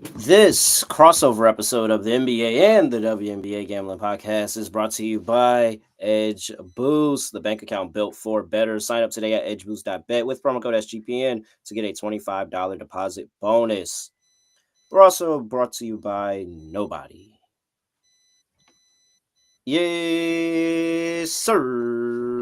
This crossover episode of the NBA and the WNBA Gambling Podcast is brought to you by Edge Boost, the bank account built for better. Sign up today at edgeboost.bet with promo code SGPN to get a $25 deposit bonus. We're also brought to you by Nobody. Yes, sir.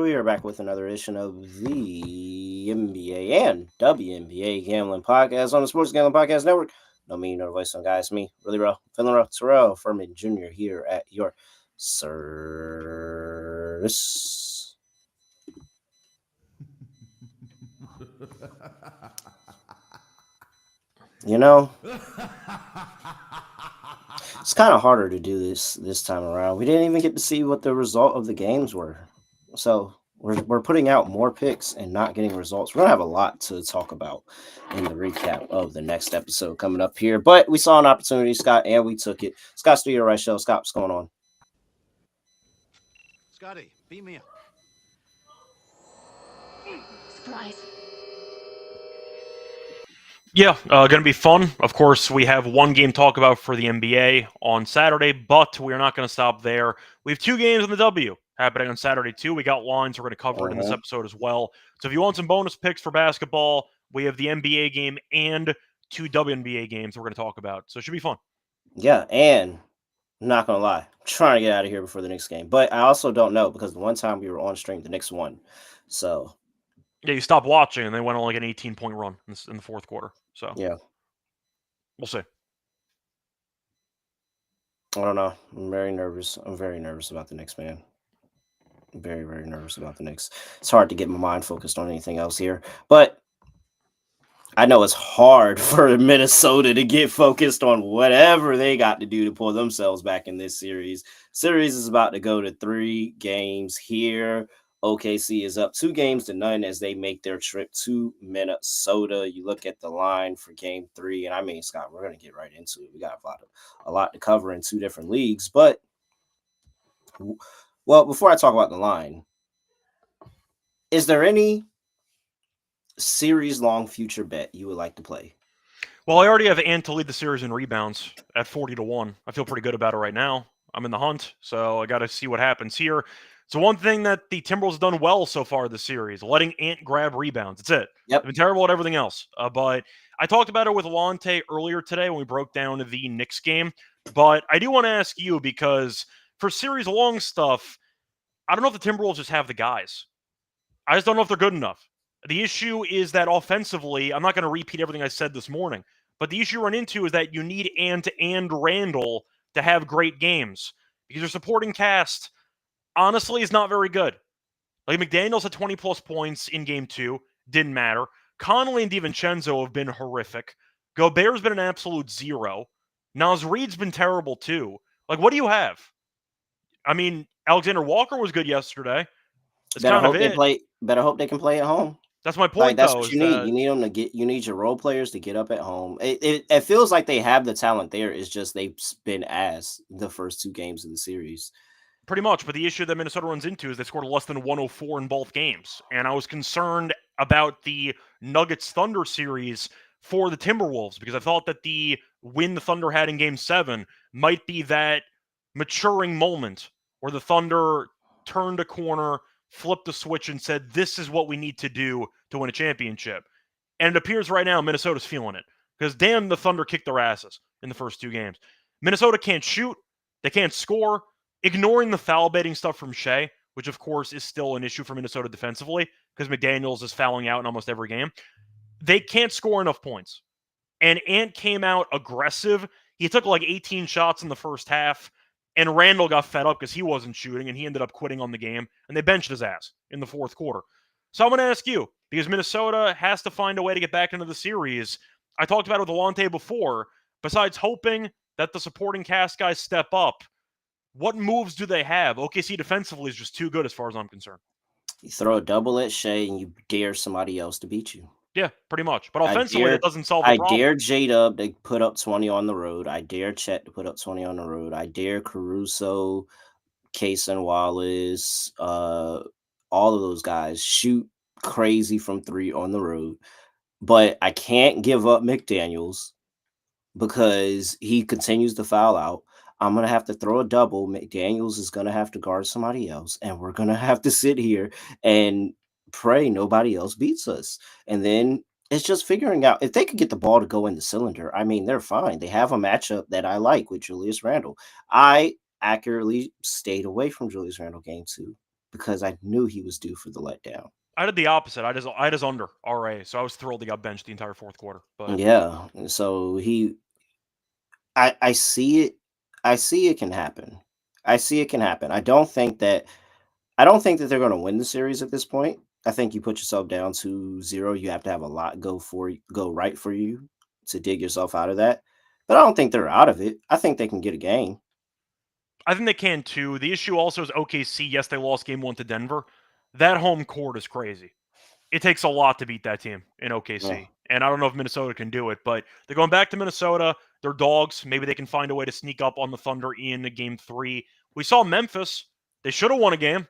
We are back with another edition of the NBA and WNBA Gambling Podcast on the Sports Gambling Podcast Network. No me, no voice, no guys. Me, really real, feeling real. Terrell Furman Jr. here at your service. You know, it's kind of harder to do this time around. We didn't even get to see what the result of the games were. So we're putting out more picks and not getting results. We're gonna have a lot to talk about in the recap of the next episode coming up here. But we saw an opportunity, Scott, and we took it. Scott Studio Reichel. Scott, what's going on? Scotty, beat me up. Surprise. Yeah, going to be fun. Of course, we have one game to talk about for the NBA on Saturday, but we're not going to stop there. We have two games on the W happening on Saturday, too. We got lines we're going to cover it in this episode as well. So if you want some bonus picks for basketball, we have the NBA game and two WNBA games we're going to talk about. So it should be fun. Yeah, and I'm not gonna lie, I'm trying to get out of here before the next game. But I also don't know because the one time we were on stream, the Knicks won. So yeah, you stopped watching and they went on like an 18-point run in the fourth quarter. So yeah, we'll see. I don't know. I'm very nervous. I'm very nervous about the Knicks, man. Very, very nervous about the Knicks. It's hard to get my mind focused on anything else here. But I know it's hard for Minnesota to get focused on whatever they got to do to pull themselves back in this series. Series is about to go to 3 games here. OKC is up 2-0 as they make their trip to Minnesota. You look at the line for game 3, and I mean, Scott, we're going to get right into it. We got a lot to cover in 2 different leagues. But, well, before I talk about the line, is there any series-long future bet you would like to play? Well, I already have Ant to lead the series in rebounds at 40-1. I feel pretty good about it right now. I'm in the hunt, so I got to see what happens here. So one thing that the Timberwolves have done well so far this series, letting Ant grab rebounds. That's it. Yep. They've been terrible at everything else. But I talked about it with Lonte earlier today when we broke down the Knicks game. But I do want to ask you because for series-long stuff, I don't know if the Timberwolves just have the guys. I just don't know if they're good enough. The issue is that offensively, I'm not going to repeat everything I said this morning, but the issue you run into is that you need Ant and Randall to have great games because your supporting cast, honestly, is not very good. Like McDaniels had 20-plus points in Game 2. Didn't matter. Conley and DiVincenzo have been horrific. Gobert's been an absolute zero. Naz Reid's been terrible, too. Like, what do you have? I mean, Alexander Walker was good yesterday. That's Better kind of hope they it. play. Better hope they can play at home. That's my Like point, that's though, what is you need. that You need them to get. You need your role players to get up at home. It feels like they have the talent there. It's just they've been ass the first 2 games of the series. pretty much. But the issue that Minnesota runs into is they scored less than 104 in both games. And I was concerned about the Nuggets Thunder series for the Timberwolves because I thought that the win the Thunder had in Game 7 might be that maturing moment where the Thunder turned a corner, flipped the switch, and said, this is what we need to do to win a championship. And it appears right now Minnesota's feeling it because damn, the Thunder kicked their asses in the first 2 games. Minnesota can't shoot. They can't score. Ignoring the foul baiting stuff from Shea, which of course is still an issue for Minnesota defensively because McDaniels is fouling out in almost every game. They can't score enough points. And Ant came out aggressive. He took like 18 shots in the first half, and Randall got fed up because he wasn't shooting, and he ended up quitting on the game, and they benched his ass in the fourth quarter. So I'm going to ask you, because Minnesota has to find a way to get back into the series. I talked about it with Lonte before. Besides hoping that the supporting cast guys step up, what moves do they have? OKC defensively is just too good as far as I'm concerned. You throw a double at Shea and you dare somebody else to beat you. Yeah, pretty much. But offensively, that doesn't solve the I problem. dare J-Dub to put up 20 on the road. I dare Chet to put up 20 on the road. I dare Caruso, Kaysen Wallace, all of those guys shoot crazy from 3 on the road. but I can't give up McDaniels because he continues to foul out. I'm gonna have to throw a double. McDaniels is gonna have to guard somebody else, and we're gonna have to sit here and pray nobody else beats us. And then it's just figuring out if they could get the ball to go in the cylinder. I mean, they're fine. They have a matchup that I like with Julius Randle. I accurately stayed away from Julius Randle game 2 because I knew he was due for the letdown. I did the opposite. I had his under RA, so I was thrilled he got benched the entire fourth quarter. But Yeah, and so I see it. I see it can happen. I see it can happen. I don't think that they're going to win the series at this point. I think you put yourself down to 0. You have to have a lot go right for you to dig yourself out of that. But I don't think they're out of it. I think they can get a game. I think they can too. The issue also is OKC. Yes, they lost game 1 to Denver. That home court is crazy. It takes a lot to beat that team in Yeah. OKC. And I don't know if Minnesota can do it, but they're going back to Minnesota. They're dogs. Maybe they can find a way to sneak up on the Thunder in game 3. We saw Memphis. They should have won a game.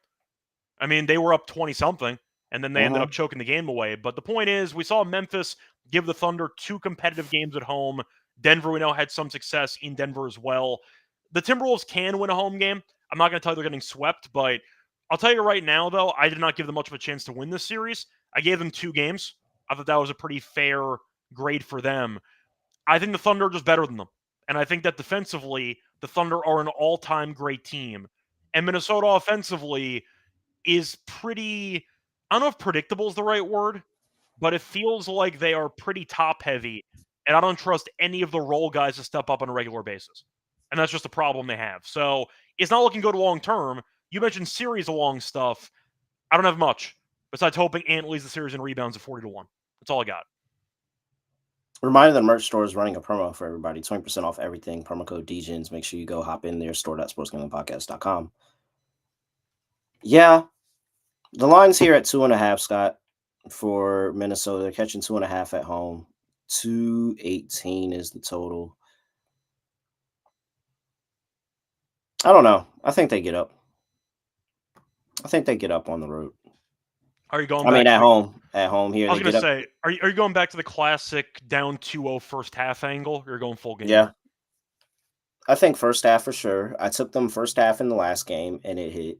I mean, they were up 20 something, and then they ended up Mhm. choking the game away. But the point is, we saw Memphis give the Thunder 2 competitive games at home. Denver, we know, had some success in Denver as well. The Timberwolves can win a home game. I'm not going to tell you they're getting swept, but I'll tell you right now, though, I did not give them much of a chance to win this series. I gave them 2 games. I thought that was a pretty fair grade for them. I think the Thunder are just better than them. And I think that defensively, the Thunder are an all-time great team. And Minnesota offensively is pretty, I don't know if predictable is the right word, but it feels like they are pretty top heavy, and I don't trust any of the role guys to step up on a regular basis. And that's just a problem they have. So it's not looking good long term. You mentioned series long stuff. I don't have much besides hoping Ant leads the series in rebounds at 40-1. That's all I got. Reminder the merch store is running a promo for everybody. 20% off everything. Promo code DGens. Make sure you go hop in there, store.sportsgamblingpodcast.com. Yeah, the line's here at 2.5, Scott, for Minnesota. They're catching 2.5 at home. 218 is the total. I don't know. I think they get up. I think they get up on the road. Are you going I mean, back to at the? home. At home here, I was they gonna get up. say, are you going back to the classic down 2-0 first half angle? Or you're going full game Yeah, here. I think first half for sure. I took them first half in the last game, and it hit.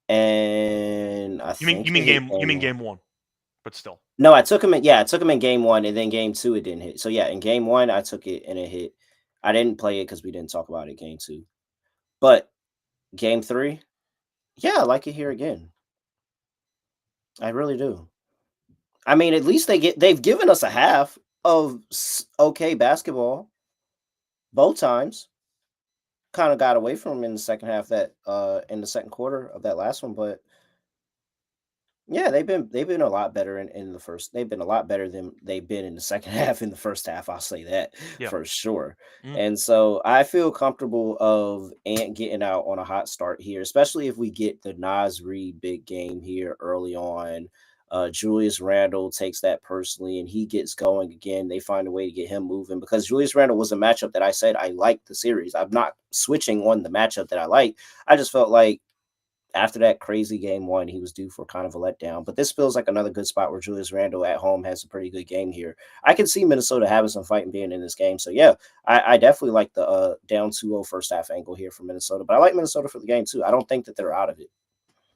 And I You mean think you it mean hit game you game mean one. game 1, but still. No, I took them in game 1, and then game 2 it didn't hit. So yeah, in game 1 I took it and it hit. I didn't play it because we didn't talk about it game 2. But game 3, yeah, I like it here again. I really do. I mean, at least they've given us a half of okay basketball both times. Kind of got away from them in the second half that in the second quarter of that last one, but yeah, they've been a lot better in the first. They've been a lot better than they've been in the second half. In the first half, I'll say that Yeah. for sure. Mm. And so I feel comfortable of Ant getting out on a hot start here, especially if we get the Nas Reed big game here early on. Julius Randle takes that personally, and he gets going again. They find a way to get him moving because Julius Randle was a matchup that I said I liked the series. I'm not switching on the matchup that I like. I just felt like after that crazy game 1, he was due for kind of a letdown. But this feels like another good spot where Julius Randle at home has a pretty good game here. I can see Minnesota having some fight and being in this game. So yeah, I definitely like the down 2-0 first half angle here for Minnesota. But I like Minnesota for the game too. I don't think that they're out of it.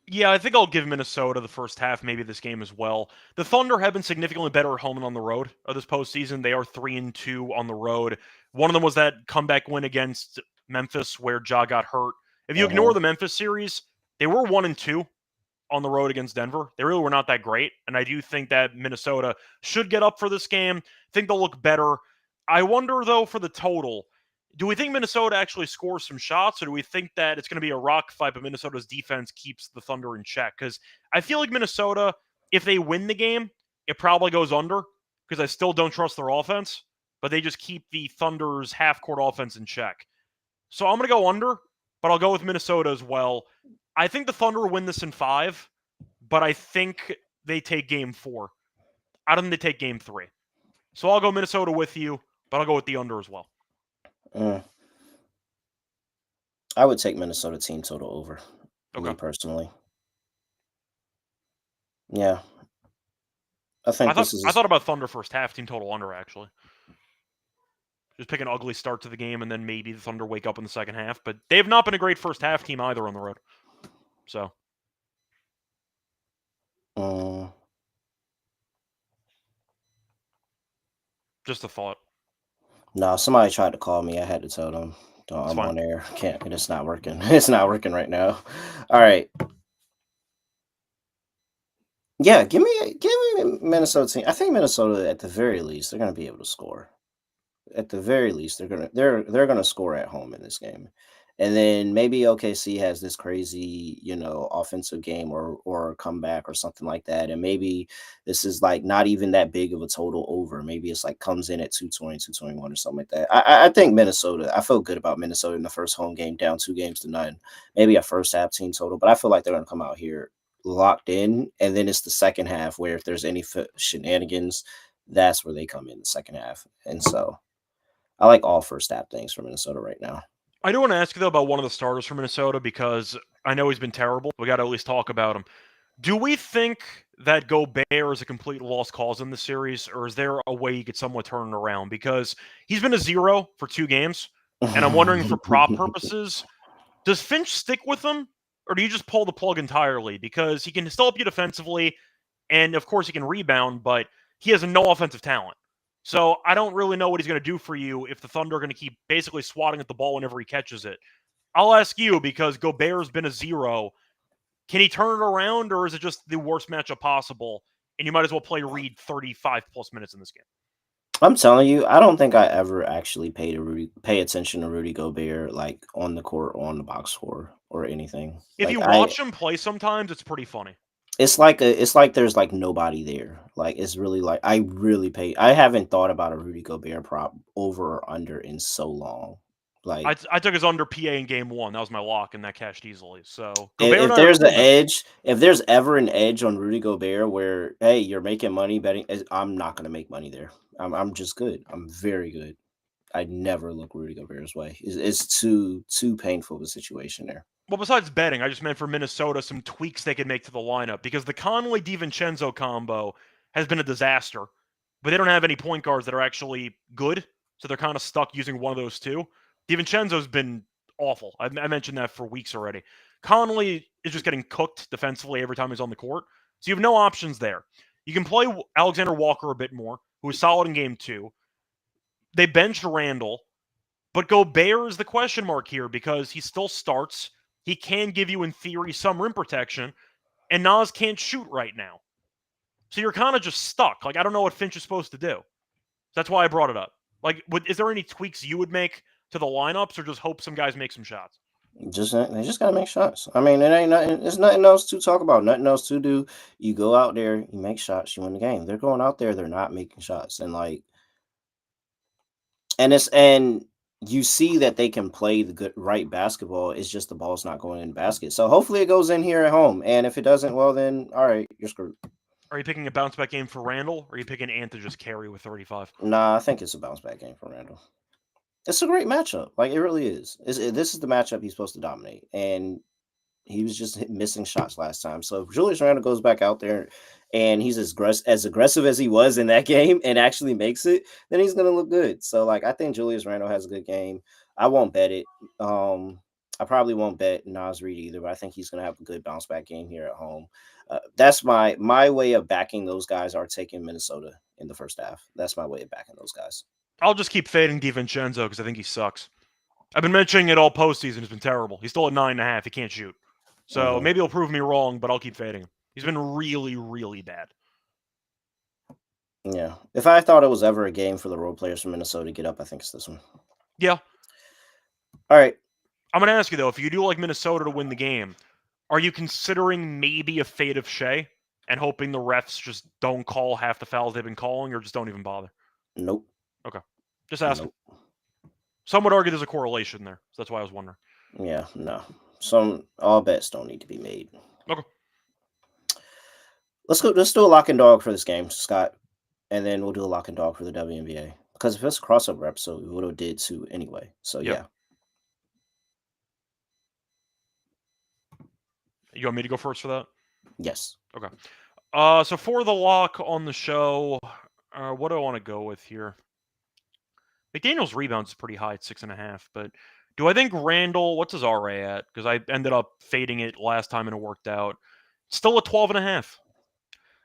Yeah, I think I'll give Minnesota the first half, maybe this game as well. The Thunder have been significantly better at home and on the road of this postseason. They are 3-2 on the road. One of them was that comeback win against Memphis where Ja got hurt. If you ignore Uh-huh. the Memphis series, they were 1-2 on the road against Denver. They really were not that great, and I do think that Minnesota should get up for this game. Think they'll look better. I wonder though for the total. Do we think Minnesota actually scores some shots, or do we think that it's going to be a rock fight, but Minnesota's defense keeps the Thunder in check? Because I feel like Minnesota, if they win the game, it probably goes under because I still don't trust their offense, but they just keep the Thunder's half-court offense in check. So I'm going to go under, but I'll go with Minnesota as well. I think the Thunder will win this in 5, but I think they take game 4. I don't think they take game 3. So I'll go Minnesota with you, but I'll go with the under as well. Mm. I would take Minnesota team total over me Okay. personally. Yeah, I think I this is. thought about Thunder first half team total under actually. Just pick an ugly start to the game, and then maybe the Thunder wake up in the second half. But they have not been a great first half team either on the road. So, just a thought. No, somebody tried to call me. I had to tell them It's I'm fine. on air. Can't. It's not working. It's not working right now. All right. Yeah, give me Minnesota team. I think Minnesota, at the very least, they're going to be able to score. At the very least, they're gonna score at home in this game, and then maybe OKC has this crazy, offensive game or comeback or something like that, and maybe this is like not even that big of a total over. Maybe it's like comes in at 220, 221 or something like that. I think Minnesota. I feel good about Minnesota in the first home game, down 2-0. Maybe a first half team total, but I feel like they're gonna come out here locked in, and then it's the second half where if there's any shenanigans, that's where they come in the second half, and so. I like all first half things for Minnesota right now. I do want to ask you, though, about one of the starters for Minnesota because I know he's been terrible. We got to at least talk about him. Do we think that Gobert is a complete lost cause in the series, or is there a way you could somewhat turn it around? Because he's been a 0 for 2 games, and I'm wondering for prop purposes, does Finch stick with him, or do you just pull the plug entirely? Because he can still help you defensively, and of course he can rebound, but he has no offensive talent. So I don't really know what he's going to do for you if the Thunder are going to keep basically swatting at the ball whenever he catches it. I'll ask you because Gobert's been a 0. Can he turn it around, or is it just the worst matchup possible? And you might as well play Reed 35 plus minutes in this game. I'm telling you, I don't think I ever actually pay attention to Rudy Gobert like on the court, or on the box score, or anything. If Like you watch him play sometimes, it's pretty funny. it's like there's like nobody there. Like it's really like I haven't thought about a Rudy Gobert prop over or under in so long. Like I took his under PA in game 1. That was my lock, and that cashed easily. So Gobert if and I are there's an proven. edge, if there's ever an edge on Rudy Gobert where hey, you're making money betting, I'm not gonna make money there. I'm just good. I'm very good. I never look Rudy Gobert's way. It's too painful of a situation there. Well, besides betting, I just meant for Minnesota some tweaks they could make to the lineup because the Conley DiVincenzo combo has been a disaster, but they don't have any point guards that are actually good, so they're kind of stuck using one of those two. DiVincenzo's been awful. I mentioned that for weeks already. Conley is just getting cooked defensively every time he's on the court, so you have no options there. You can play Alexander Walker a bit more, who was solid in game 2. They benched Randall, but Gobert is the question mark here because he still starts. He can give you, in theory, some rim protection, and Nas can't shoot right now. So you're kind of just stuck. Like, I don't know what Finch is supposed to do. That's why I brought it up. Like, is there any tweaks you would make to the lineups, or just hope some guys make some shots? They just gotta make shots. I mean, it ain't nothing. There's nothing else to talk about. Nothing else to do. You go out there, you make shots, you win the game. They're going out there, they're not making shots, and and you see that they can play the good right basketball. It's just the ball's not going in the basket. So hopefully it goes in here at home. And if it doesn't, well then all right, you're screwed. Are you picking a bounce back game for Randall, or are you picking Ant to just carry with 35? Nah, I think it's a bounce back game for Randall. It's a great matchup. Like it really is. This is the matchup he's supposed to dominate, and he was just missing shots last time. So if Julius Randle goes back out there and he's as aggressive as he was in that game and actually makes it, then he's gonna look good. So like I think Julius Randle has a good game. I won't bet it. I probably won't bet Nas Reed either, but I think he's gonna have a good bounce back game here at home. That's my way of backing those guys are taking Minnesota in the first half. That's my way of backing those guys. I'll just keep fading DiVincenzo because I think he sucks. I've been mentioning it all postseason. It's been terrible. He's still at 9.5. He can't shoot. So maybe he'll prove me wrong, but I'll keep fading him. He's been really, really bad. Yeah. If I thought it was ever a game for the role players from Minnesota to get up, I think it's this one. Yeah. All right. I'm going to ask you, though, if you do like Minnesota to win the game, are you considering maybe a fade of Shea and hoping the refs just don't call half the fouls they've been calling, or just don't even bother? Nope. Okay. Just asking. Nope. Some would argue there's a correlation there. So that's why I was wondering. Yeah, no. All bets don't need to be made. Okay. Let's do a lock and dog for this game, Scott. And then we'll do a lock and dog for the WNBA. Because if it's a crossover episode, we would have did too anyway. So Yep. yeah. You want me to go first for that? Yes. Okay. So for the lock on the show, what do I want to go with here? McDaniel's rebounds is pretty high at 6.5, but do I think Randall, what's his RA at? Because I ended up fading it last time and it worked out. Still at 12.5.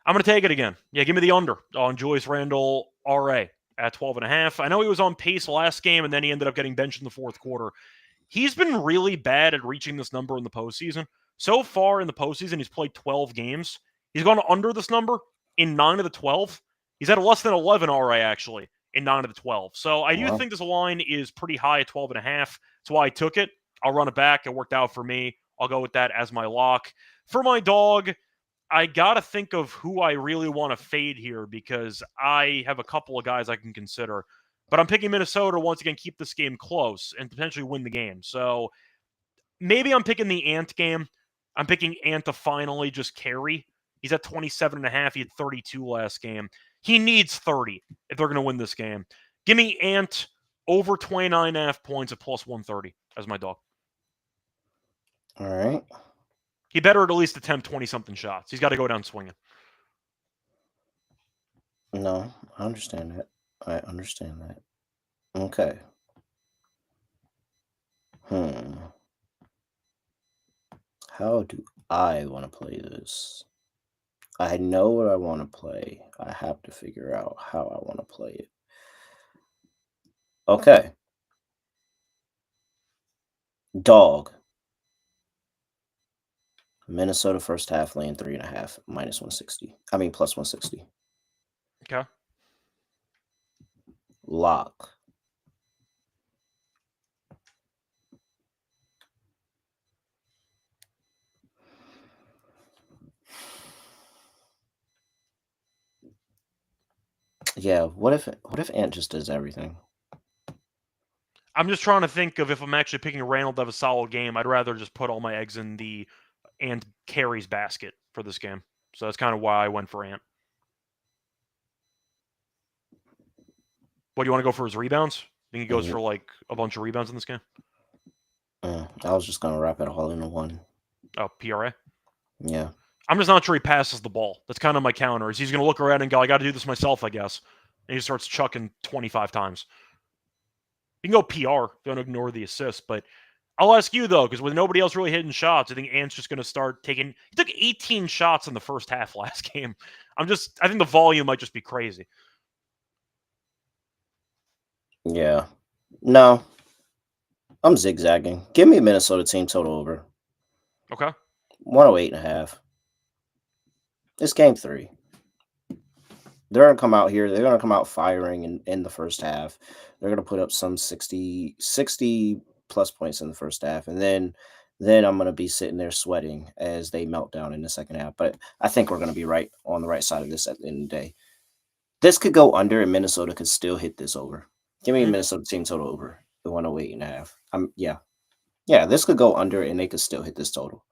I'm going to take it again. Yeah, give me the under on Julius Randle RA at 12.5. I know he was on pace last game, and then he ended up getting benched in the fourth quarter. He's been really bad at reaching this number in the postseason. So far in the postseason, he's played 12 games. He's gone under this number in 9 of the 12. He's at a less than 11 RA, actually, in 9 of the 12. So I do Wow. think this line is pretty high at 12.5. That's why I took it. I'll run it back. It worked out for me. I'll go with that as my lock. For my dog, I got to think of who I really want to fade here because I have a couple of guys I can consider. But I'm picking Minnesota to once again keep this game close and potentially win the game. So maybe I'm picking the Ant game. I'm picking Ant to finally just carry. He's at 27.5. He had 32 last game. He needs 30 if they're going to win this game. Give me Ant over 29.5 points at plus 130 as my dog. All right. He better at least attempt 20-something shots. He's got to go down swinging. No, I understand that. I understand that. Okay. How do I want to play this? I know what I want to play. I have to figure out how I want to play it. Okay. Dog. Minnesota first half laying 3.5 minus 160. I mean plus 160. Okay. Lock. Yeah, what if Ant just does everything? I'm just trying to think of if I'm actually picking Randall to have a solid game. I'd rather just put all my eggs in the Ant carries basket for this game. So that's kind of why I went for Ant. What do you want to go for his rebounds? Think he goes for like a bunch of rebounds in this game? I was just gonna wrap it all into one. Oh, PRA? Yeah. I'm just not sure he passes the ball. That's kind of my counter. Is he's going to look around and go, I got to do this myself, I guess. And he starts chucking 25 times. You can go PR. Don't ignore the assist. But I'll ask you, though, because with nobody else really hitting shots, I think Ant's just going to start taking... He took 18 shots in the first half last game. I think the volume might just be crazy. Yeah. No. I'm zigzagging. Give me a Minnesota team total over. Okay. 108.5. It's game 3. They're going to come out here. They're going to come out firing in the first half. They're going to put up some 60 plus points in the first half. And then I'm going to be sitting there sweating as they melt down in the second half. But I think we're going to be right on the right side of this at the end of the day. This could go under and Minnesota could still hit this over. Give me a Minnesota team total over the 108.5. Yeah, this could go under and they could still hit this total.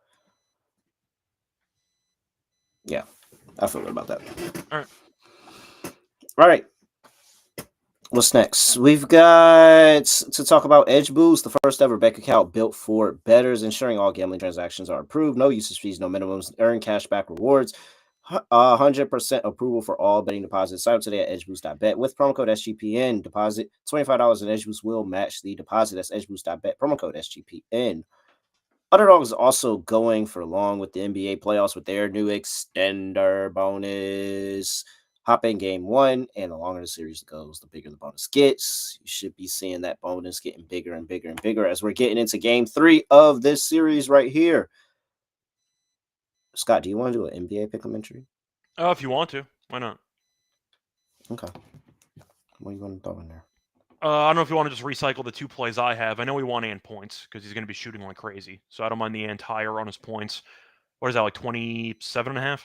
Yeah, I feel good about that. All right. What's next? We've got to talk about Edge Boost, the first ever bank account built for bettors, ensuring all gambling transactions are approved. No usage fees, no minimums. Earn cashback rewards. 100% approval for all betting deposits. Sign up today at edgeboost.bet with promo code SGPN. Deposit $25 and EdgeBoost will match the deposit. That's edgeboost.bet, promo code SGPN. Underdog is also going for long with the NBA playoffs with their new extender bonus. Hop in game 1, and the longer the series goes, the bigger the bonus gets. You should be seeing that bonus getting bigger and bigger and bigger as we're getting into game 3 of this series right here. Scott, do you want to do an NBA pick'em entry? If you want to. Why not? Okay. What are you going to throw in there? I don't know if you want to just recycle the 2 plays I have. I know we want Ant points because he's going to be shooting like crazy. So I don't mind the Ant higher on his points. What is that, like 27.5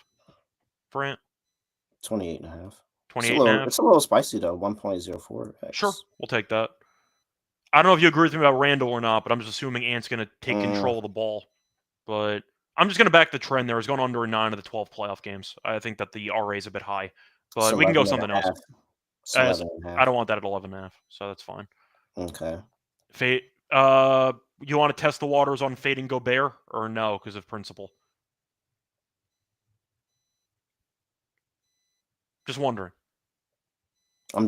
for Ant? 28.5. 28.5? It's a little spicy though. 1.04x. Sure, we'll take that. I don't know if you agree with me about Randall or not, but I'm just assuming Ant's going to take control of the ball. But I'm just going to back the trend there. It's going under 9 of the 12 playoff games. I think that the RA is a bit high. But we can go something else. I don't want that at 11.5, so that's fine. Okay. You want to test the waters on fading Gobert or no because of principle? Just wondering.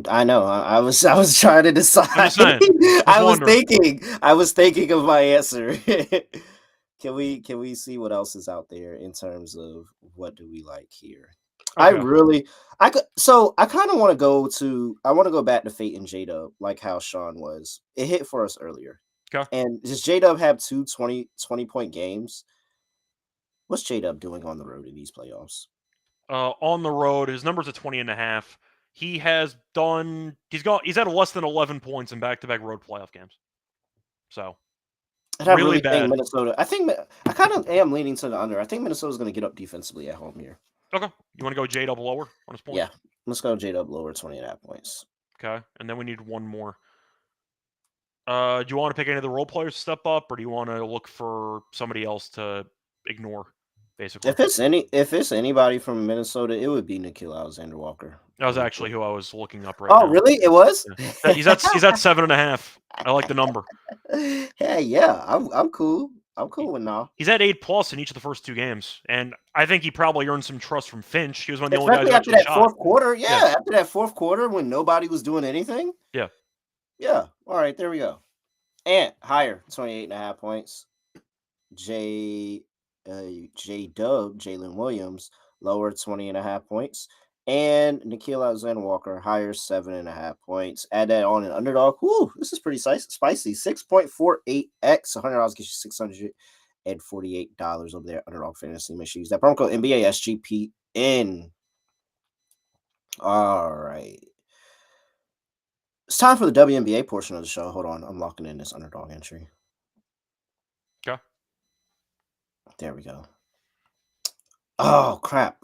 I know. I was trying to decide. I'm just saying. Just I was wondering. thinking of my answer. Can we see what else is out there in terms of what do we like here? I Okay. really I could so I kind of want to go back to Fate and J-Dub like how Sean was. It hit for us earlier. Okay. And does J-Dub have 20-point games? What's J-Dub doing on the road in these playoffs? On the road, his numbers are 20.5. He's had less than 11 points in back-to-back road playoff games. So And I really really think bad. I kind of am leaning to the under. I think Minnesota's going to get up defensively at home here. Okay. You want to go J-Dub lower on his points? Yeah. Let's go J-Dub lower 20.5 points. Okay. And then we need one more. Do you want to pick any of the role players to step up, or do you want to look for somebody else to ignore, basically? If it's anybody from Minnesota, it would be Nickeil Alexander-Walker. That was actually who I was looking up right now. Oh, really? It was? Yeah. He's at 7.5. I like the number. Hey, yeah, I'm cool. I'm cool with now. He's at 8+ in each of the first 2 games, and I think he probably earned some trust from Finch. He was one of the only guys who After actually that shot. fourth quarter, after that fourth quarter when nobody was doing anything. Yeah. Yeah. All right, there we go. Ant higher, 28.5 points. J Dub, Jalen Williams, lower 20.5 points. And Nickeil Alexander-Walker, higher 7.5 points. Add that on an underdog. Whoo, this is pretty spicy. 6.48x. $100 gets you $648 over there. Underdog Fantasy. Make sure you use that promo code NBA SGPN. All right. It's time for the WNBA portion of the show. Hold on. I'm locking in this underdog entry. Okay. There we go. Oh, crap.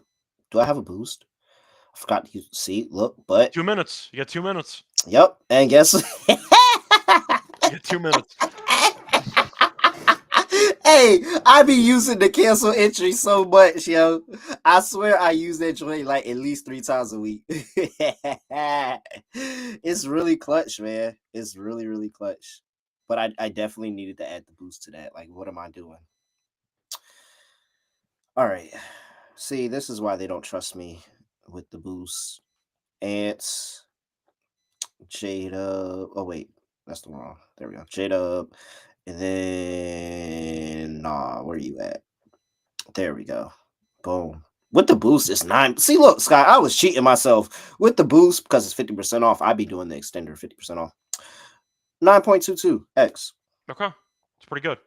Do I have a boost? I forgot to see. Look, but 2 minutes. You got 2 minutes. Yep. And guess You got 2 minutes. Hey, I be using the cancel entry so much, yo. I swear I use that joint like at least 3 times a week. It's really clutch, man. It's really, really clutch. But I definitely needed to add the boost to that. Like, what am I doing? All right. See, this is why they don't trust me with the boost. Ants, Jada. Oh, wait. That's the wrong. There we go. Jada. And then, where are you at? There we go. Boom. With the boost, it's 9. See, look, Scott, I was cheating myself with the boost because it's 50% off. I'd be doing the extender 50% off. 9.22x. Okay. It's pretty good.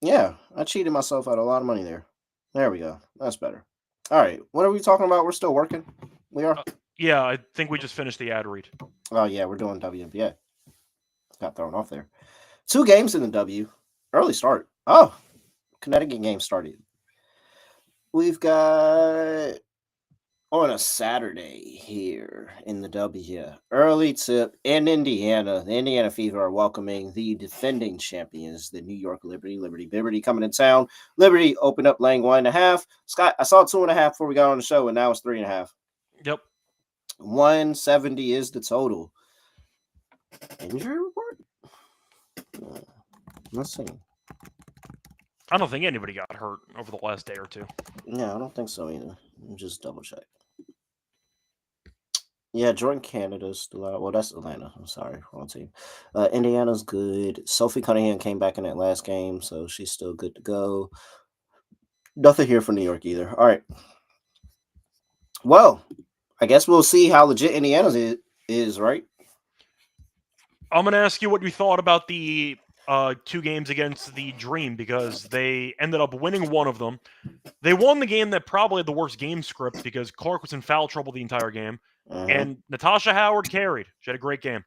Yeah, I cheated myself out of a lot of money there. There we go. That's better. All right. What are we talking about? We're still working? We are? Yeah, I think we just finished the ad read. Oh, yeah, we're doing WNBA. Got thrown off there. 2 games in the W. Early start. Oh, Connecticut game started. We've got on a Saturday here in the W. Early tip in Indiana. The Indiana Fever are welcoming the defending champions, the New York Liberty. Liberty coming to town. Liberty opened up laying 1.5. Scott, I saw 2.5 before we got on the show, and now it's 3.5. Yep. 170 is the total. Injury report? Let's see. I don't think anybody got hurt over the last day or 2. No, I don't think so either. Just double check. Yeah, Jordan Canada's still out. Well, that's Atlanta. I'm sorry, wrong team. Indiana's good. Sophie Cunningham came back in that last game, so she's still good to go. Nothing here for New York either. All right. Well, I guess we'll see how legit Indiana's is, right? I'm going to ask you what you thought about the 2 games against the Dream, because they ended up winning one of them. They won the game that probably had the worst game script because Clark was in foul trouble the entire game. And Natasha Howard carried. She had a great game.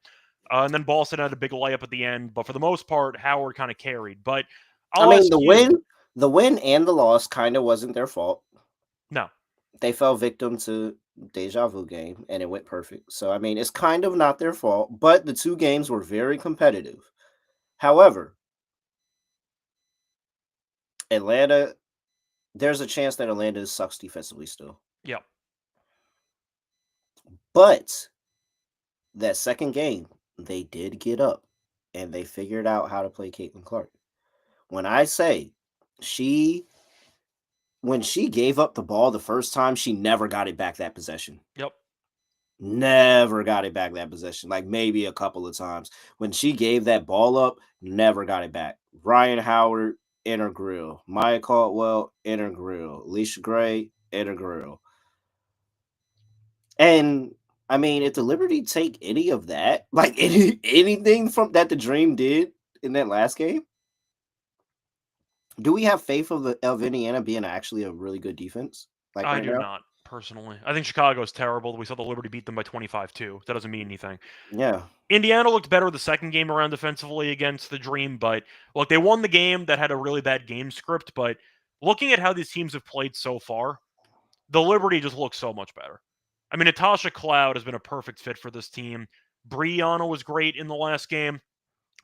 And then Boston had a big layup at the end. But for the most part, Howard kind of carried. But the win and the loss kind of wasn't their fault. No. They fell victim to deja vu game, and it went perfect. So, I mean, it's kind of not their fault. But the 2 games were very competitive. However, Atlanta, there's a chance that Atlanta sucks defensively still. Yeah. But that second game, they did get up, and they figured out how to play Caitlin Clark. When I say she when she gave up the ball the first time, she never got it back that possession. Yep. Never got it back that possession. Like maybe a couple of times. When she gave that ball up, never got it back. Ryan Howard, inner grill. Maya Caldwell, inner grill. Alicia Gray, inner grill. And I mean, if the Liberty take any of that, like anything from that the Dream did in that last game, do we have faith of Indiana being actually a really good defense? Like I right do now? not, personally. I think Chicago's terrible. We saw the Liberty beat them by 25 too. That doesn't mean anything. Yeah. Indiana looked better the second game around defensively against the Dream, but look, they won the game that had a really bad game script. But looking at how these teams have played so far, the Liberty just looks so much better. I mean, Natasha Cloud has been a perfect fit for this team. Brianna was great in the last game.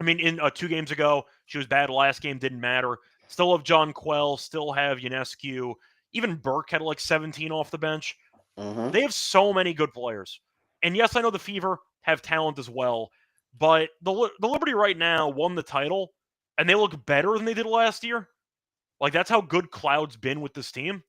I mean, in 2 games ago, she was bad last game, didn't matter. Still have John Quell, still have Ionescu. Even Burke had like 17 off the bench. Mm-hmm. They have so many good players. And yes, I know the Fever have talent as well, but the Liberty right now won the title, and they look better than they did last year. Like, that's how good Cloud's been with this team.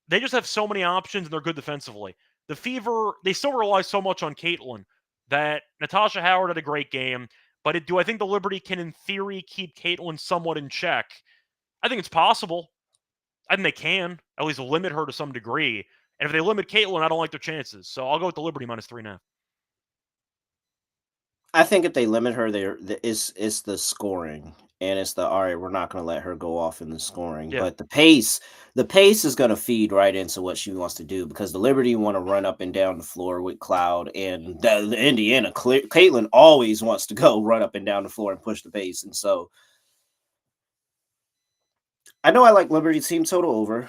They just have so many options, and they're good defensively. The Fever, they still rely so much on Caitlin that Natasha Howard had a great game, but do I think the Liberty can, in theory, keep Caitlin somewhat in check? I think it's possible. I think they can at least limit her to some degree. And if they limit Caitlin, I don't like their chances. So I'll go with the Liberty minus 3.5. I think if they limit her, it's the scoring, and it's the all right. We're not going to let her go off in the scoring, Yeah. but the pace is going to feed right into what she wants to do because the Liberty want to run up and down the floor with Cloud, and the Indiana Caitlin always wants to go run up and down the floor and push the pace, and so I know I like Liberty team total over.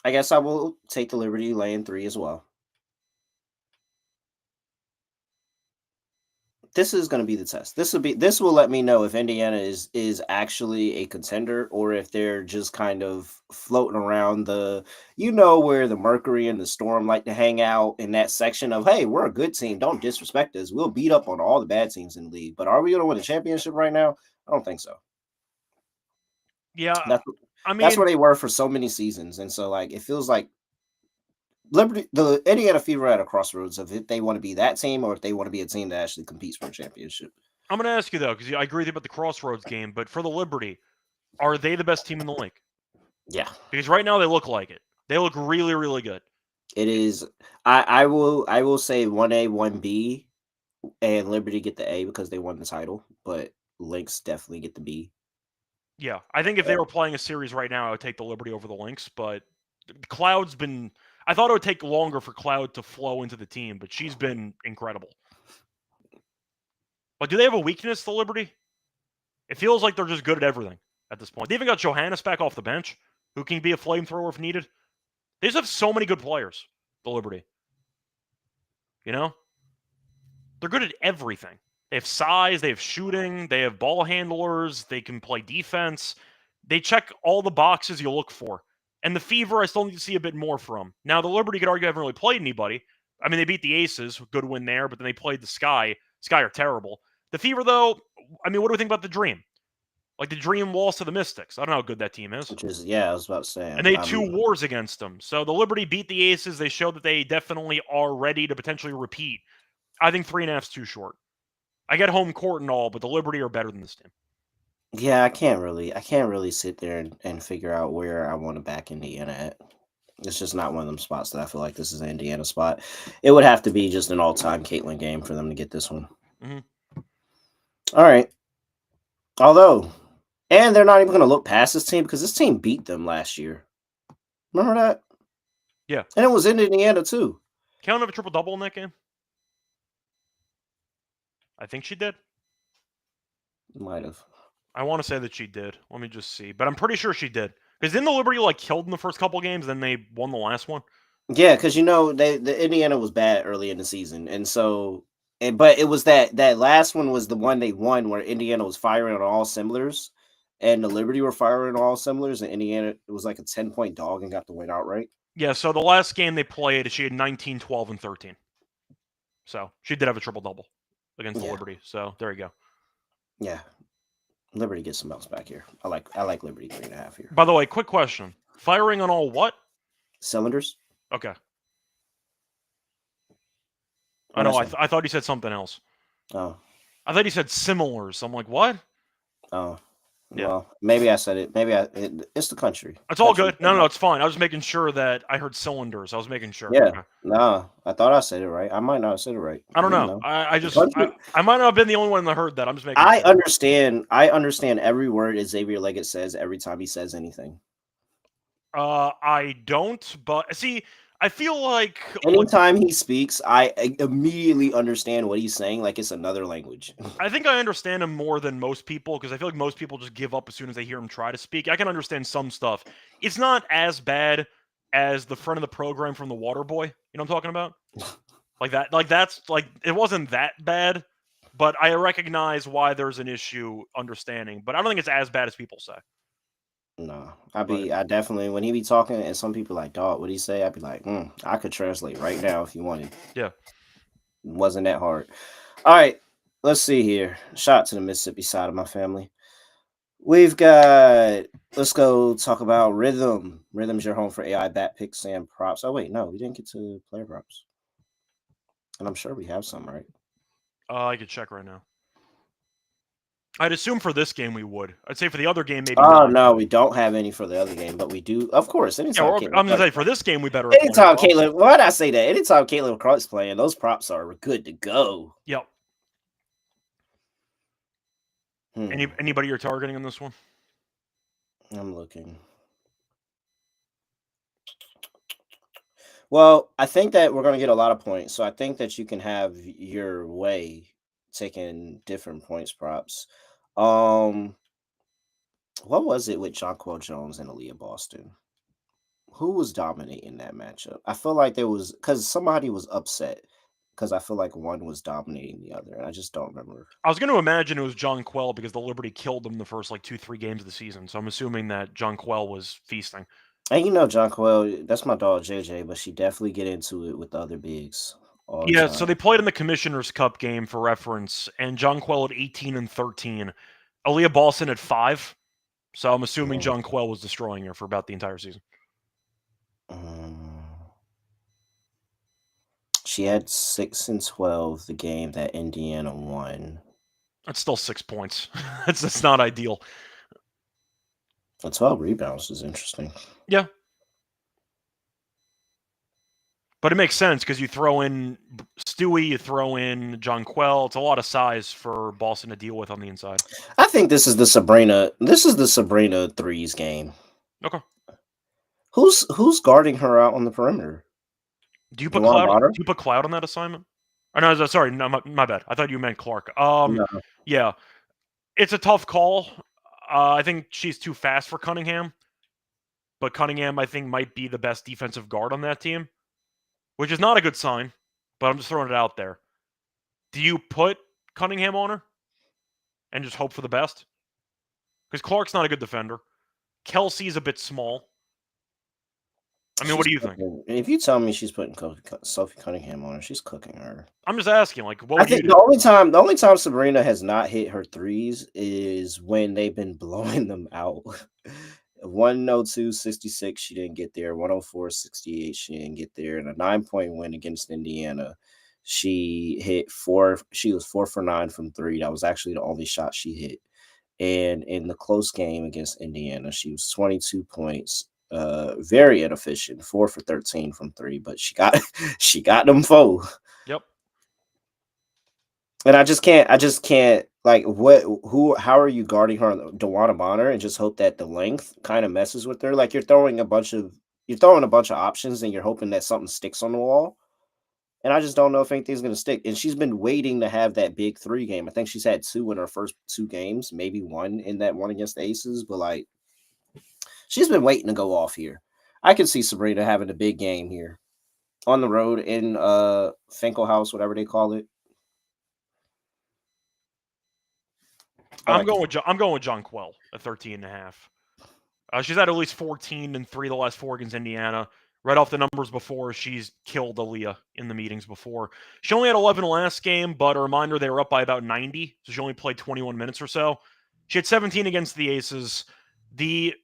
I guess I will take the Liberty laying 3 as well. This is going to be the test. This will let me know if Indiana is actually a contender or if they're just kind of floating around where the Mercury and the Storm like to hang out in that section of, hey, we're a good team. Don't disrespect us. We'll beat up on all the bad teams in the league. But are we going to win a championship right now? I don't think so. Yeah. That's where they were for so many seasons. And so like it feels like the Indiana Fever at a crossroads of if they want to be that team or if they want to be a team that actually competes for a championship. I'm going to ask you, though, because I agree with you about the crossroads game, but for the Liberty, are they the best team in the league? Yeah. Because right now they look like it. They look really, really good. It is. I will say 1A, 1B, and Liberty get the A because they won the title, but Lynx definitely get the B. Yeah, I think if they were playing a series right now, I would take the Liberty over the Lynx, but Cloud's been... I thought it would take longer for Cloud to flow into the team, but she's been incredible. But do they have a weakness, the Liberty? It feels like they're just good at everything at this point. They even got Johannes back off the bench, who can be a flamethrower if needed. They just have so many good players, the Liberty. You know? They're good at everything. They have size, they have shooting, they have ball handlers, they can play defense. They check all the boxes you look for. And the Fever, I still need to see a bit more from. Now, the Liberty, could argue, haven't really played anybody. I mean, they beat the Aces, good win there, but then they played the Sky. Sky are terrible. The Fever, though, I mean, what do we think about the Dream? Like, the Dream lost to the Mystics. I don't know how good that team is. Which is, yeah, I was about to say. And they had 2 wars against them. So the Liberty beat the Aces. They showed that they definitely are ready to potentially repeat. I think 3.5 is too short. I get home court and all, but the Liberty are better than this team. Yeah, I can't really sit there and figure out where I want to back Indiana at. It's just not one of them spots that I feel like this is an Indiana spot. It would have to be just an all-time Caitlin game for them to get this one. Mm-hmm. All right. Although, and they're not even going to look past this team because this team beat them last year. Remember that? Yeah. And it was in Indiana too. Count have a triple-double in that game? I think she did. Might have. I want to say that she did. Let me just see. But I'm pretty sure she did. Because didn't the Liberty, killed in the first couple games, then they won the last one? Yeah, because, the Indiana was bad early in the season. And so, but it was that last one was the one they won where Indiana was firing on all cylinders and the Liberty were firing on all cylinders. And Indiana, it was like a 10-point dog and got the win outright. Yeah, so the last game they played, she had 19, 12, and 13. So she did have a triple-double against the Liberty. So there you go. Yeah. Liberty gets some else back here. I like Liberty 3.5 here. By the way, quick question. Firing on all what? Cylinders. Okay. I What'd know. I say? I thought you said something else. Oh, I thought you said similars. I'm like, what? oh. Yeah. Well, maybe I said it. Maybe it's the country. It's all Country. good. No, it's fine. I was making sure that I heard cylinders. I was making sure. Yeah. Okay. Nah, I thought I said it right. I might not have said it right. I don't You know. know. I The just country. I might not have been the only one that heard that. I'm just making I sure. understand. I understand every word Xavier Leggett says every time he says anything. I don't, but see, I feel like Anytime he speaks, I immediately understand what he's saying, like it's another language. I think I understand him more than most people because I feel like most people just give up as soon as they hear him try to speak. I can understand some stuff. It's not as bad as the friend of the program from the Water Boy. You know what I'm talking about? Like that. Like that's like it wasn't that bad, but I recognize why there's an issue understanding. But I don't think it's as bad as people say. No, But I definitely when he be talking and some people like, dog, what he say? I'd be like, I could translate right now if you wanted. yeah, It wasn't that hard. All right, let's see here. Shout out to the Mississippi side of my family. We've got. Let's go talk about Rhythm. Rhythm's your home for AI bat picks and props. Oh wait, no, we didn't get to player props, and I'm sure we have some, right? I could check right now. I'd assume for this game we would. I'd say for the other game maybe Oh not. no, But we don't have any for the other game, but we do, of course. yeah, Anytime Caitlin I'm gonna Clark's say for playing, this game we better have player anytime props. Caitlin, why'd I say that? Anytime Caitlin Clark's playing, those props are good to go. Yep. Hmm, Anybody you're targeting on this one? I'm looking. Well, I think that we're going to get a lot of points, so I think that you can have your way taking different points props. Um, what was it with Jonquel Jones and Aaliyah Boston? Who was dominating that matchup? I feel like there was because somebody was upset because I feel like one was dominating the other, and I just don't remember. I was going to imagine it was John Quell because the Liberty killed him the first like 2-3 games of the season. So I'm assuming that John Quell was feasting. And you know, Jonquel, that's my dog JJ, but she definitely get into it with the other bigs all the Yeah, time. so they played in the Commissioner's Cup game for reference, and John Quell at 18 and 13. Aaliyah Boston at 5. So I'm assuming John Quell was destroying her for about the entire season. She had 6 and 12 the game that Indiana won. That's still 6 points. That's not ideal. The 12 rebounds is interesting. Yeah. But it makes sense because you throw in Stewie, you throw in John Quell. It's a lot of size for Boston to deal with on the inside. I think this is the Sabrina. This is the Sabrina threes game. Okay. Who's guarding her out on the perimeter? Do you put DeWan Cloud? Bonner? Do you put Cloud on that assignment? Oh, no, sorry, no, my bad. I thought you meant Clark. No. Yeah, it's a tough call. I think she's too fast for Cunningham, but Cunningham I think might be the best defensive guard on that team, which is not a good sign. But I'm just throwing it out there. Do you put Cunningham on her and just hope for the best? Because Clark's not a good defender. Kelsey's a bit small. I mean, what do you think? If you tell me she's putting Sophie Cunningham on her, she's cooking her. I'm just asking, like, what I would you think do? the only time Sabrina has not hit her threes is when they've been blowing them out. 102-66, she didn't get there. 104-68, she didn't get there. And a 9-point win against Indiana, she hit 4. She was 4 for 9 from 3. That was actually the only shot she hit. And in the close game against Indiana, she was 22 points. Very inefficient, 4 for 13 from 3, but she got them 4. Yep. And I just can't like how are you guarding her on DeWanna Bonner and just hope that the length kind of messes with her? Like you're throwing a bunch of options and you're hoping that something sticks on the wall. And I just don't know if anything's gonna stick. And she's been waiting to have that big 3 game. I think she's had 2 in her first 2 games, maybe 1 in that one against the Aces, but like she's been waiting to go off here. I can see Sabrina having a big game here on the road in Finkelhaus, whatever they call it. I'm going with John Quell at 13.5. She's had at least 14 and 3 the last 4 against Indiana. Right off the numbers before, she's killed Aaliyah in the meetings before. She only had 11 last game, but a reminder, they were up by about 90, so she only played 21 minutes or so. She had 17 against the Aces. The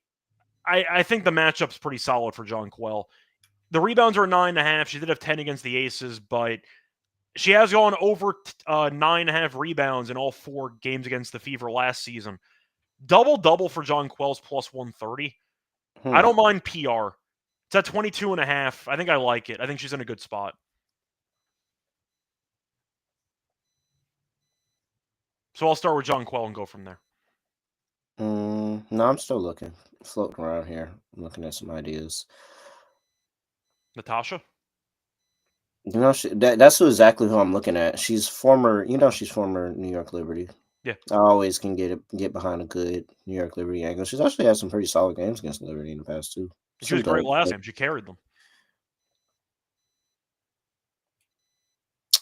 I think the matchup's pretty solid for Jonquel. The rebounds are 9.5. She did have 10 against the Aces, but she has gone over 9.5 rebounds in all 4 games against the Fever last season. Double-double for Jonquel's plus 130. I don't mind PR. It's at 22.5. I think I like it. I think she's in a good spot. So I'll start with Jonquel and go from there. No, I'm still looking, floating around here. I'm looking at some ideas. Natasha? That's exactly who I'm looking at. She's former New York Liberty. Yeah. I always can get behind a good New York Liberty angle. She's actually had some pretty solid games against Liberty in the past too. She was great last game. She carried them.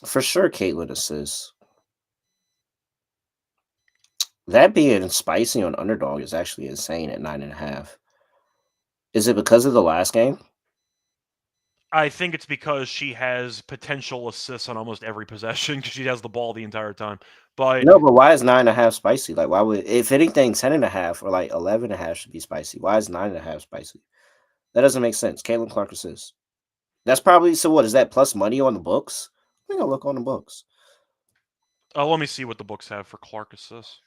For sure, Caitlin assists. That being spicy on Underdog is actually insane at 9.5. Is it because of the last game? I think it's because she has potential assists on almost every possession because she has the ball the entire time. But why is 9.5 spicy? Like, why would, if anything, 10.5 or like 11.5 should be spicy? Why is 9.5 spicy? That doesn't make sense. Caitlin Clark assists. That's probably, so what is that, plus money on the books? I think I'll look on the books. Let me see what the books have for Clark assists.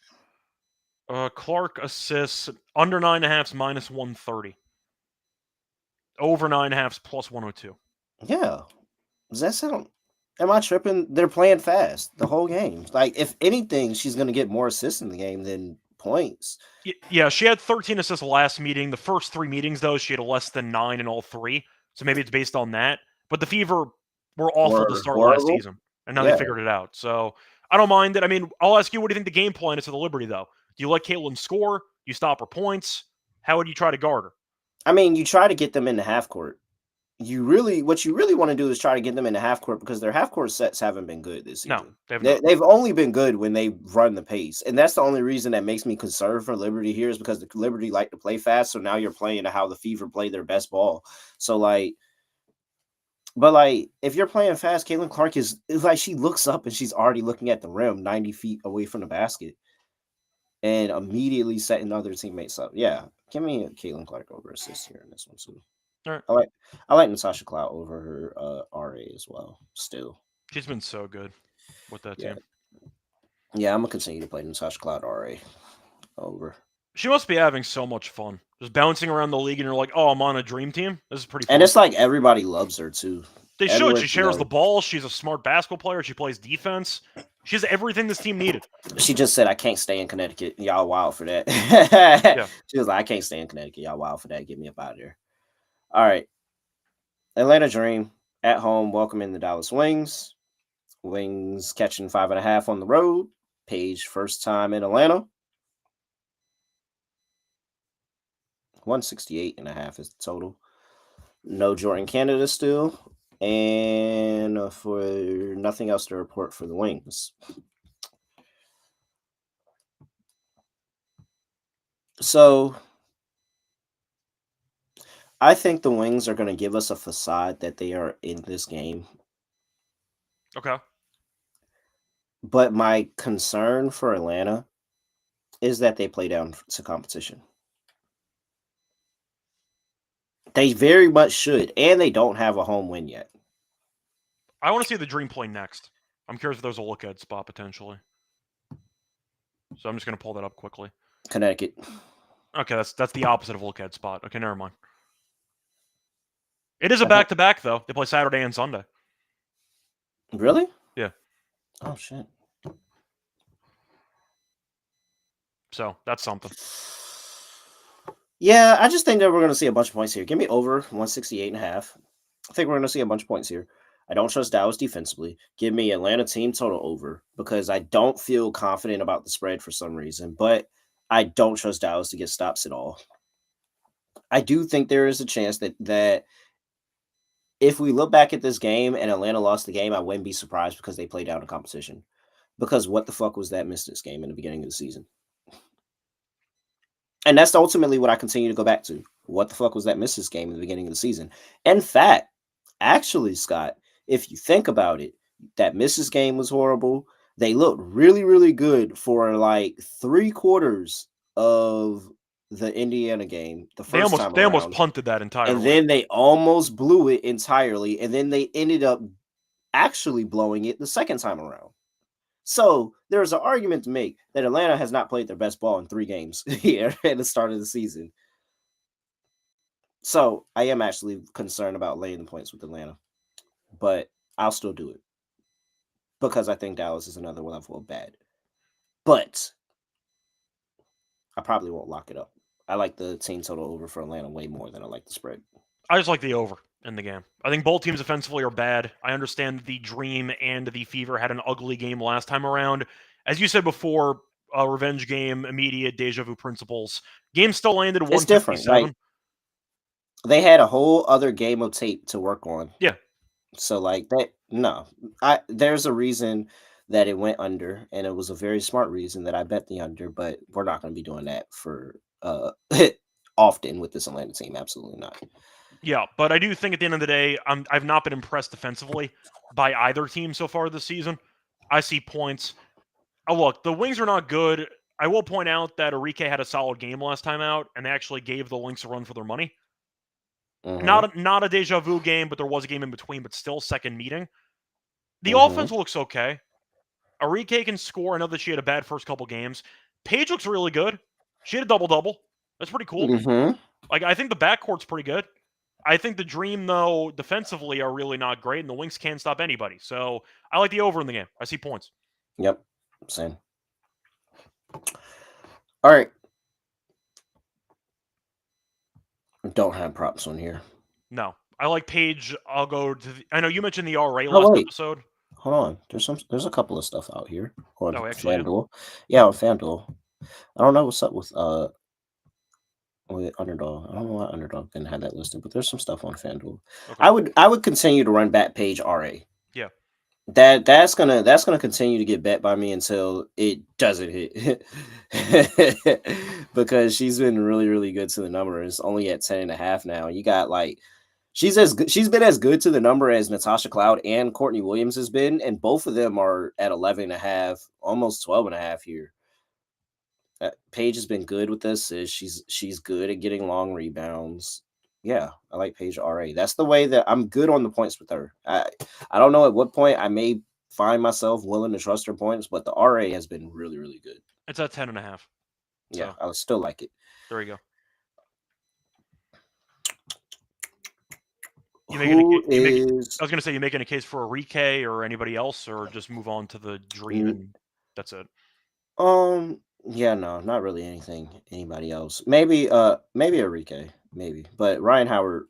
Clark assists under 9.5's minus 130. Over 9.5's plus 102. Yeah. Does that sound? Am I tripping? They're playing fast the whole game. Like, if anything, she's going to get more assists in the game than points. Yeah, she had 13 assists last meeting. The first 3 meetings, though, she had less than 9 in all 3. So maybe it's based on that. But the Fever were awful to start last season, and now they figured it out. So I don't mind it. I mean, I'll ask you, what do you think the game plan is for the Liberty, though? Do you let Caitlin score? Do you stop her points? How would you try to guard her? I mean, you try to get them in the half court. What you really want to do is try to get them in the half court because their half court sets haven't been good this season. No, they've only been good when they run the pace, and that's the only reason that makes me concerned for Liberty here is because the Liberty like to play fast. So now you're playing how the Fever play their best ball. So if you're playing fast, Caitlin Clark is like, she looks up and she's already looking at the rim 90 feet away from the basket and immediately setting other teammates up. Yeah, give me a Caitlin Clark over assist here in this one too. All right. I like Natasha Cloud over her RA as well. Still, she's been so good with that team. Yeah, I'm gonna continue to play Natasha Cloud RA over. She must be having so much fun, just bouncing around the league, and you're like, "Oh, I'm on a dream team. This is pretty fun." And it's like everybody loves her too. They should. She shares the ball. She's a smart basketball player. She plays defense. She has everything this team needed. She just said, "I can't stay in Connecticut. Y'all wild for that." Yeah. She was like, "I can't stay in Connecticut. Y'all wild for that. Get me up out of there." All right. Atlanta Dream at home welcoming the Dallas Wings. Wings catching 5.5 on the road. Page first time in Atlanta. 168.5 is the total. No Jordan Canada still. And for nothing else to report for the Wings. So I think the Wings are going to give us a facade that they are in this game. Okay. But my concern for Atlanta is that they play down to competition. They very much should, and they don't have a home win yet. I want to see the Dream play next. I'm curious if there's a look-ahead spot potentially. So I'm just going to pull that up quickly. Connecticut. Okay, that's the opposite of look-ahead spot. Okay, never mind. It is a back-to-back, though. They play Saturday and Sunday. Really? Yeah. Oh, shit. So, that's something. Yeah, I just think that we're going to see a bunch of points here. Give me over 168.5. I think we're going to see a bunch of points here. I don't trust Dallas defensively. Give me Atlanta team total over because I don't feel confident about the spread for some reason, but I don't trust Dallas to get stops at all. I do think there is a chance that if we look back at this game and Atlanta lost the game, I wouldn't be surprised because they played down the competition. Because what the fuck was that Mystics game in the beginning of the season? And that's ultimately what I continue to go back to. What the fuck was that Mystics game in the beginning of the season? In fact, actually, Scott, if you think about it, that Mystics game was horrible. They looked really, really good for like 3/4 of the Indiana game the They first time almost around, punted that entirely. and then they almost blew it entirely, and then they ended up actually blowing it the second time around. So there's an argument to make that Atlanta has not played their best ball in 3 games here at the start of the season. So I am actually concerned about laying the points with Atlanta, but I'll still do it because I think Dallas is another level of bad. But I probably won't lock it up. I like the team total over for Atlanta way more than I like the spread. I just like the over in the game. I think both teams offensively are bad. I understand the Dream and the Fever had an ugly game last time around. As you said before, a revenge game, immediate deja vu principles. Game still landed It's different. 157. Like they had a whole other game of tape to work on. Yeah. So like that, no, there's a reason that it went under, and it was a very smart reason that I bet the under. But we're not going to be doing that for often with this Atlanta team. Absolutely not. Yeah, but I do think at the end of the day, I've not been impressed defensively by either team so far this season. I see points. Oh, look, the Wings are not good. I will point out that Enrique had a solid game last time out, and they actually gave the Lynx a run for their money. Not a deja vu game, but there was a game in between, but still second meeting. The offense looks okay. Enrique can score. I know that she had a bad first couple games. Paige looks really good. She had a double-double. That's pretty cool. Like, I think the backcourt's pretty good. I think the Dream, though, defensively are really not great, and the Wings can't stop anybody. So I like the over in the game. I see points. Yep, same. All right. Don't have props on here. No. I like Paige. I'll go to I know you mentioned the RA Oh, last wait. episode. Hold on. There's a couple of stuff out here on actually, FanDuel. Yeah, on FanDuel. I don't know what's up with Underdog. I don't know why Underdog didn't have that listed, but there's some stuff on FanDuel. Okay. I would continue to run back Page RA. Yeah. That's gonna continue to get bet by me until it doesn't hit. Because she's been really, really good to the number. It's only at 10.5 now. You got like she's been as good to the number as Natasha Cloud and Courtney Williams has been, and both of them are at 11.5, almost 12.5 here. Paige has been good with this. She's good at getting long rebounds. Yeah, I like Paige RA. That's the way that I'm good on the points with her. I don't know at what point I may find myself willing to trust her points, but the RA has been really, really good. It's at 10.5. Yeah, I still like it. There you go. I was going to say, you making a case for Enrique or anybody else, or just move on to the Dream and that's it? Yeah, no, not really anybody else. Maybe Enrique, maybe. But Ryan Howard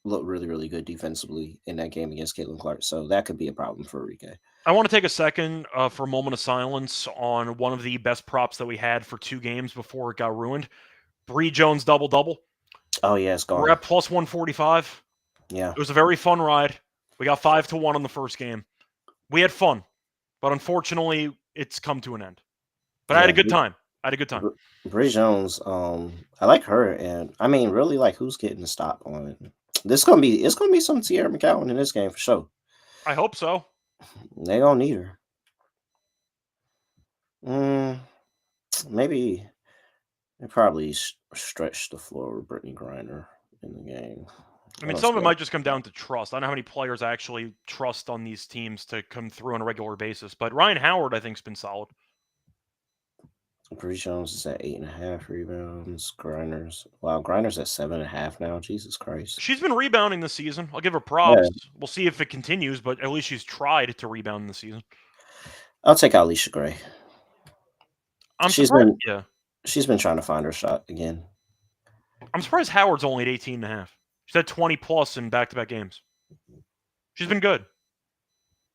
looked really, really good defensively in that game against Caitlin Clark, so that could be a problem for Enrique. I want to take a second for a moment of silence on one of the best props that we had for 2 games before it got ruined. Bree Jones double-double. Oh, yeah, it's gone. We're at plus 145. Yeah. It was a very fun ride. We got 5-1 on the first game. We had fun, but unfortunately, it's come to an end. But I had a good time. Bree Jones, I like her, and I mean, really, like, who's getting the stop on it? It's gonna be some Tierra McCowan in this game for sure. I hope so. They gonna need her. Maybe they probably stretch the floor with Brittany Griner in the game. I mean, some of it might just come down to trust. I don't know how many players I actually trust on these teams to come through on a regular basis, but Ryan Howard, I think, has been solid. Bree Jones is at 8.5 rebounds. Griner's at 7.5 now. Jesus Christ. She's been rebounding this season. I'll give her props. Yeah. We'll see if it continues, but at least she's tried to rebound in the season. I'll take Alicia Gray. She's been trying to find her shot again. I'm surprised Howard's only at 18.5. She's had 20 plus in back-to-back games. She's been good.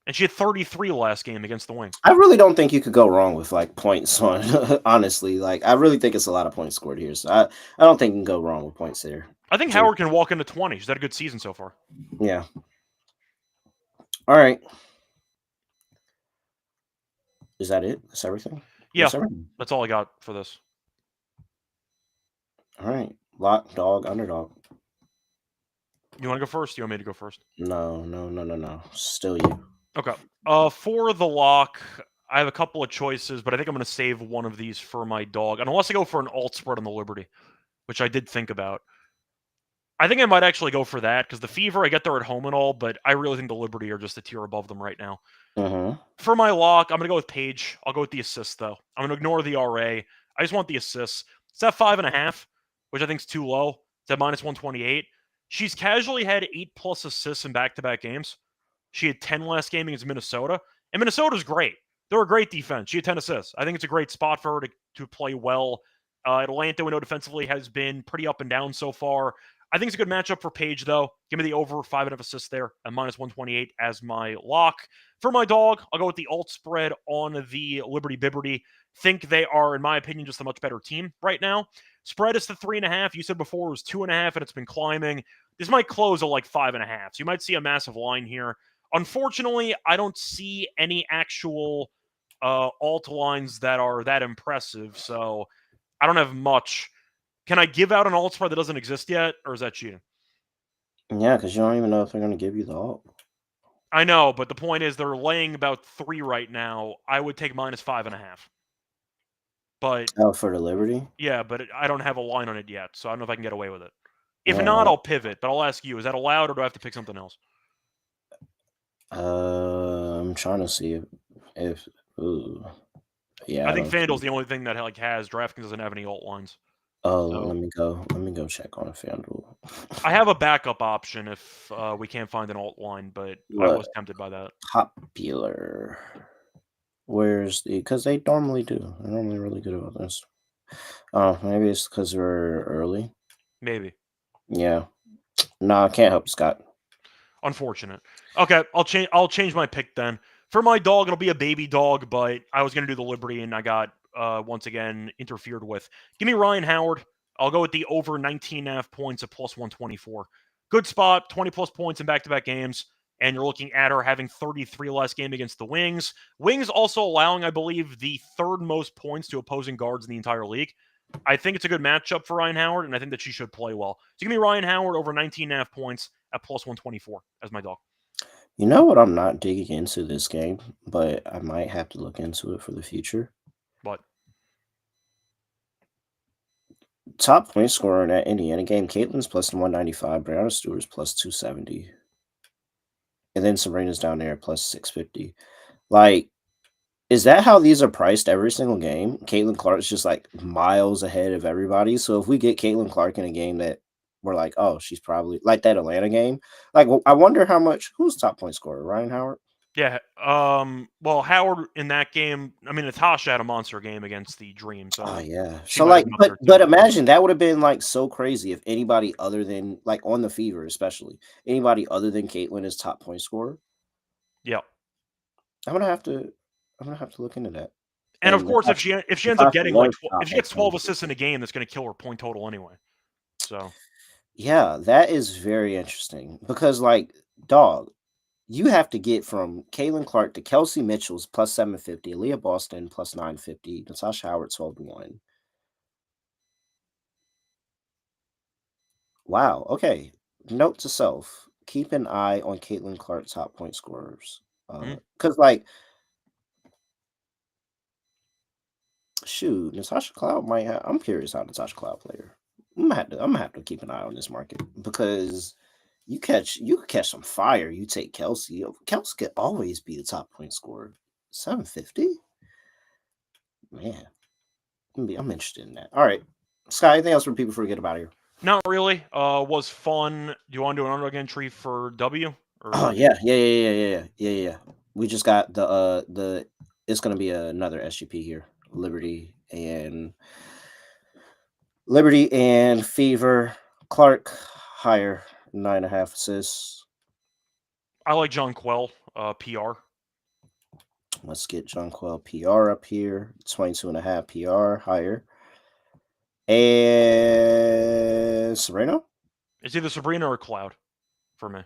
And she had 33 last game against the Wings. I really don't think you could go wrong with like points on. Honestly, like I really think it's a lot of points scored here. So I don't think you can go wrong with points there. I think Howard can walk into 20. She's had a good season so far. Yeah. All right. Is that it? That's everything? Yeah. That's all I got for this. All right. Lock, dog, underdog. You want to go first? You want me to go first? No. Still you. Okay. For the lock, I have a couple of choices, but I think I'm going to save one of these for my dog. And unless I go for an alt spread on the Liberty. which I did think about. I think I might actually go for that because the Fever, I get they're at home and all, but I really think the Liberty are just a tier above them right now. Mm-hmm. For my lock, I'm going to go with Paige. I'll go with the assist, though. I'm going to ignore the RA. I just want the assists. It's at 5.5, which I think is too low. It's at minus 128. She's casually had 8+ assists in back-to-back games. She had 10 last game against Minnesota. And Minnesota's great. They're a great defense. She had 10 assists. I think it's a great spot for her to play well. Atlanta, we know defensively, has been pretty up and down so far. I think it's a good matchup for Paige, though. Give me the over 5.5 assists there at minus 128 as my lock. For my dog, I'll go with the alt spread on the Liberty Bibberty. Think they are, in my opinion, just a much better team right now. Spread is to 3.5. You said before it was 2.5, and it's been climbing. This might close at like 5.5. So you might see a massive line here. Unfortunately, I don't see any actual alt lines that are that impressive. So I don't have much. Can I give out an alt spread that doesn't exist yet, or is that cheating? Yeah, because you don't even know if they're going to give you the alt. I know, but the point is they're laying about 3 right now. I would take minus 5.5. But for the Liberty? yeah, but I don't have a line on it yet, so I don't know if I can get away with it. If Yeah. not, I'll pivot. But I'll ask you: is that allowed, or do I have to pick something else? I'm trying to see if ooh. Yeah, I think don't FanDuel's see. the only thing that like has. DraftKings doesn't have any alt lines. Oh, So let me go check on FanDuel. I have a backup option if we can't find an alt line, but I What was tempted by that. popular? Where's the? Because they normally do. They're normally really good about this. Oh, maybe it's because we're early. Maybe. Yeah. No, I can't help Scott. Unfortunate. Okay, I'll change my pick then. For my dog, it'll be a baby dog, but I was gonna do the Liberty and I got once again interfered with. Give me Ryan Howard. I'll go with the over 19.5 points at plus 124. Good spot, 20+ points in back-to-back games, and you're looking at her having 33 last game against the Wings. Wings also allowing, I believe, the third most points to opposing guards in the entire league. I think it's a good matchup for Ryan Howard, and I think that she should play well. So give me Ryan Howard over 19.5 points at plus 124 as my dog. You know what? I'm not digging into this game, but I might have to look into it for the future. But Top point scorer in that Indiana game: Caitlin's plus 195, Brianna Stewart's plus 270, and then Serena's down there at plus 650. Like, is that how these are priced every single game? Caitlin Clark's just like miles ahead of everybody. So if we get Caitlin Clark in a game that we're like, oh, she's probably like that Atlanta game. Like, I wonder how much. Who's top point scorer? Ryan Howard. yeah, well, Howard in that game, I mean, Natasha had a monster game against the Dream, Oh so yeah. she So might have like, been up but there too. but imagine that would have been like so crazy if anybody other than like on the Fever, especially anybody other than Caitlin is top point scorer. Yeah. I'm gonna have to look into that. And of And course, if she ends up Natasha getting like was top if she at gets 12 point. assists in a game, that's going to kill her point total anyway. So Yeah, that is very interesting because like dog, you have to get from Caitlin Clark to Kelsey Mitchell's plus 750, Leah Boston plus 950, Natasha Howard 12-1. Wow. Okay. Note to self: keep an eye on Caitlin Clark top point scorers. mhm. Because like, shoot, Natasha Cloud might have. I'm curious how Natasha Cloud player. I'm gonna have to keep an eye on this market because you could catch some fire. You take Kelsey. Kelsey could always be the top point scorer. 750. Man, I'm interested in that. All right, Sky. Anything else for people before we get about here? Not really. Was fun. Do you want to do an underdog entry for W? Oh Or yeah. We just got the. It's gonna be another SGP here. Liberty and Fever. Clark higher 9.5 assists. I like John Quell, PR. Let's get Jonquel PR up here. 22.5 PR higher. And Sabrina. It's either Sabrina or Cloud for me.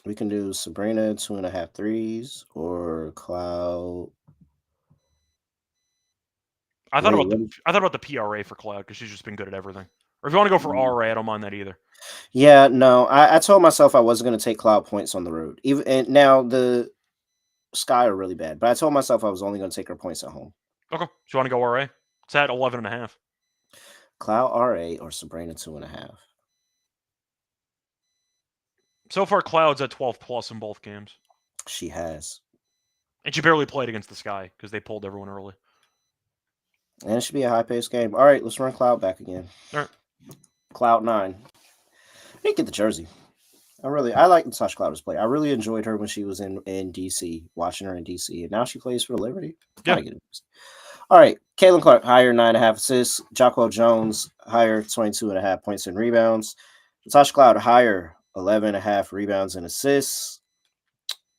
We can do Sabrina 2.5 threes or Cloud. I thought Wait, about what? the PRA for Cloud because she's just been good at everything. Or if you want to go for RA, I don't mind that either. Yeah, no. I told myself I wasn't going to take Cloud points on the road. Even and now the Sky are really bad, but I told myself I was only going to take her points at home. Okay. So you want to go RA? It's at 11.5. Cloud RA or Sabrina 2.5. So far, Cloud's at 12 plus in both games. She has. And she barely played against the Sky because they pulled everyone early. And it should be a high-paced game. All right, let's run Cloud back again. All right. Cloud 9. I didn't get the jersey. I like Natasha Cloud's play. I really enjoyed her when she was in DC, watching her in DC, and now she plays for the Liberty. Yeah. All right, Caitlin Clark, higher 9.5 assists. Jacquel Jones, higher 22.5 points and rebounds. Natasha Cloud, higher 11.5 rebounds and assists.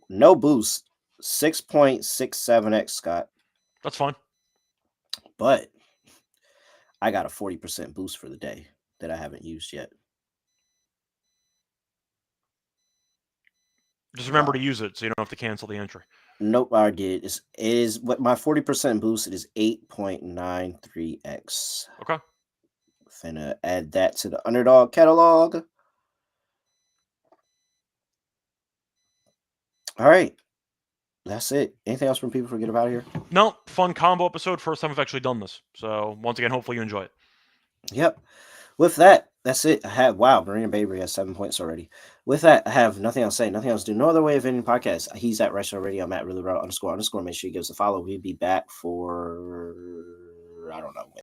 No boost, 6.67x, Scott. That's fine. But I got a 40% boost for the day that I haven't used yet. Just remember to use it so you don't have to cancel the entry. Nope, I did. It is what my 40% boost. It is 8.93x. Okay. Finna add that to the Underdog catalog. All right. That's it. Anything else from people forget about here? No, fun combo episode. First time we've actually done this. So once again, hopefully you enjoy it. Yep. With that, that's it. Marina Baby has 7 points already. With that, I have nothing else to say, nothing else to do. No other way of ending the podcast. He's at Reichel Radio. I'm at ____. Make sure you give us a follow. We'll be back for, I don't know.